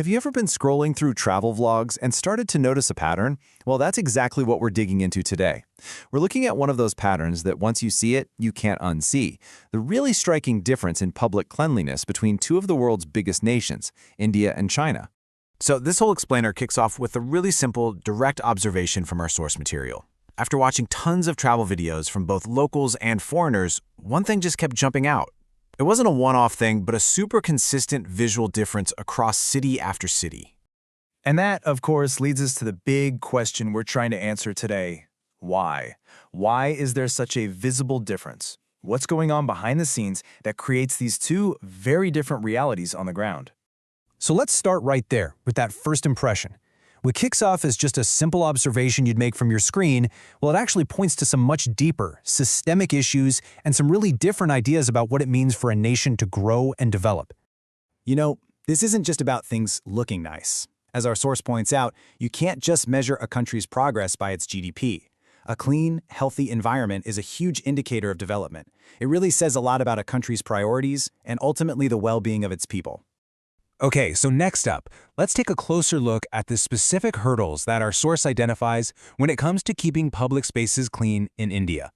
Have you ever been scrolling through travel vlogs and started to notice a pattern? Well, that's exactly what we're digging into today. We're looking at one of those patterns that once you see it, you can't unsee. The really striking difference in public cleanliness between two of the world's biggest nations, India and China. So this whole explainer kicks off with a really simple, direct observation from our source material. After watching tons of travel videos from both locals and foreigners, one thing just kept jumping out. It wasn't a one-off thing, but a super consistent visual difference across city after city. And that, of course, leads us to the big question we're trying to answer today. Why? Why is there such a visible difference? What's going on behind the scenes that creates these two very different realities on the ground? So let's start right there with that first impression. What kicks off as just a simple observation you'd make from your screen, well, it actually points to some much deeper, systemic issues and some really different ideas about what it means for a nation to grow and develop. You know, this isn't just about things looking nice. As our source points out, you can't just measure a country's progress by its GDP. A clean, healthy environment is a huge indicator of development. It really says a lot about a country's priorities and ultimately the well-being of its people. Okay, so next up, let's take a closer look at the specific hurdles that our source identifies when it comes to keeping public spaces clean in India.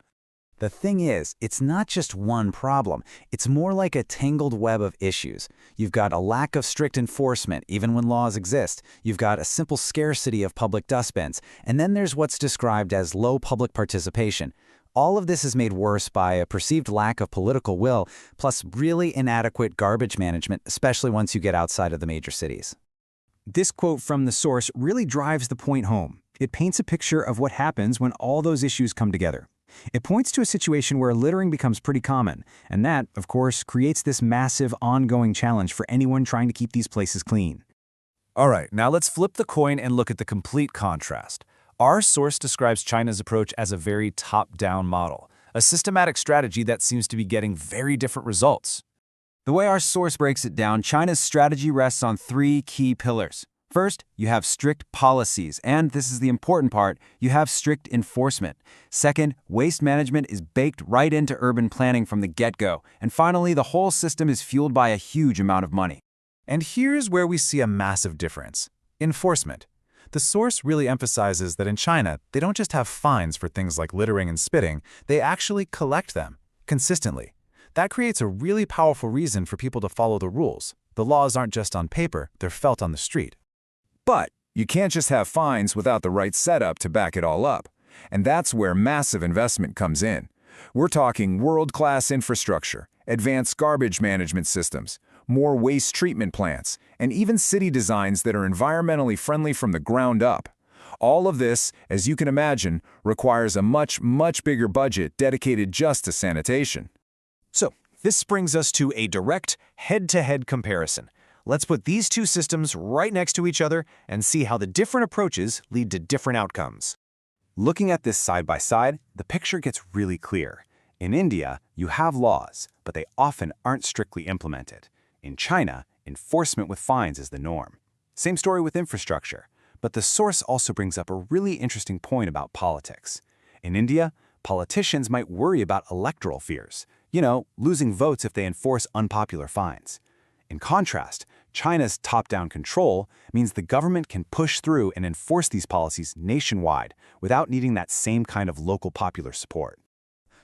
The thing is, it's not just one problem. It's more like a tangled web of issues. You've got a lack of strict enforcement, even when laws exist. You've got a simple scarcity of public dustbins. And then there's what's described as low public participation. All of this is made worse by a perceived lack of political will, plus really inadequate garbage management, especially once you get outside of the major cities. This quote from the source really drives the point home. It paints a picture of what happens when all those issues come together. It points to a situation where littering becomes pretty common, and that, of course, creates this massive ongoing challenge for anyone trying to keep these places clean. All right, now let's flip the coin and look at the complete contrast. Our source describes China's approach as a very top-down model, a systematic strategy that seems to be getting very different results. The way our source breaks it down, China's strategy rests on three key pillars. First, you have strict policies, and this is the important part, you have strict enforcement. Second, waste management is baked right into urban planning from the get-go. And finally, the whole system is fueled by a huge amount of money. And here's where we see a massive difference: enforcement. The source really emphasizes that in China, they don't just have fines for things like littering and spitting, they actually collect them consistently. That creates a really powerful reason for people to follow the rules. The laws aren't just on paper, they're felt on the street. But you can't just have fines without the right setup to back it all up. And that's where massive investment comes in. We're talking world-class infrastructure, advanced garbage management systems, more waste treatment plants, and even city designs that are environmentally friendly from the ground up. All of this, as you can imagine, requires a much bigger budget dedicated just to sanitation. So, this brings us to a direct, head-to-head comparison. Let's put these two systems right next to each other and see how the different approaches lead to different outcomes. Looking at this side by side, the picture gets really clear. In India, you have laws, but they often aren't strictly implemented. In China, enforcement with fines is the norm. Same story with infrastructure, but the source also brings up a really interesting point about politics. In India, politicians might worry about electoral fears, losing votes if they enforce unpopular fines. In contrast, China's top-down control means the government can push through and enforce these policies nationwide without needing that same kind of local popular support.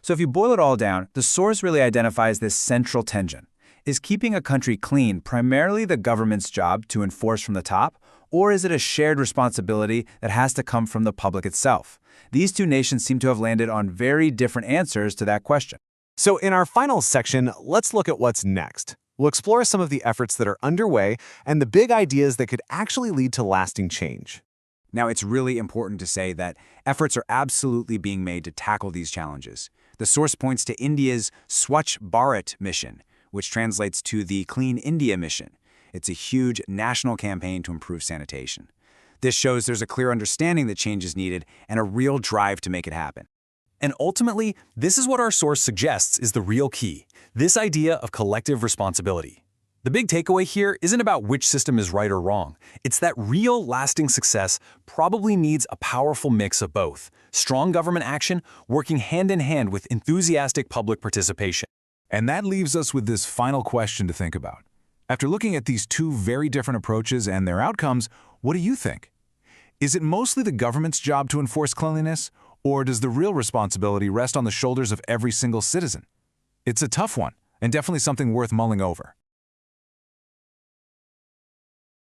So if you boil it all down, the source really identifies this central tension. Is keeping a country clean primarily the government's job to enforce from the top, or is it a shared responsibility that has to come from the public itself? These two nations seem to have landed on very different answers to that question. So in our final section, let's look at what's next. We'll explore some of the efforts that are underway and the big ideas that could actually lead to lasting change. Now, it's really important to say that efforts are absolutely being made to tackle these challenges. The source points to India's Swachh Bharat mission, which translates to the Clean India mission. It's a huge national campaign to improve sanitation. This shows there's a clear understanding that change is needed and a real drive to make it happen. And ultimately, this is what our source suggests is the real key: this idea of collective responsibility. The big takeaway here isn't about which system is right or wrong. It's that real, lasting success probably needs a powerful mix of both: strong government action working hand in hand with enthusiastic public participation. And that leaves us with this final question to think about. After looking at these two very different approaches and their outcomes, what do you think? Is it mostly the government's job to enforce cleanliness, or does the real responsibility rest on the shoulders of every single citizen? It's a tough one, and definitely something worth mulling over.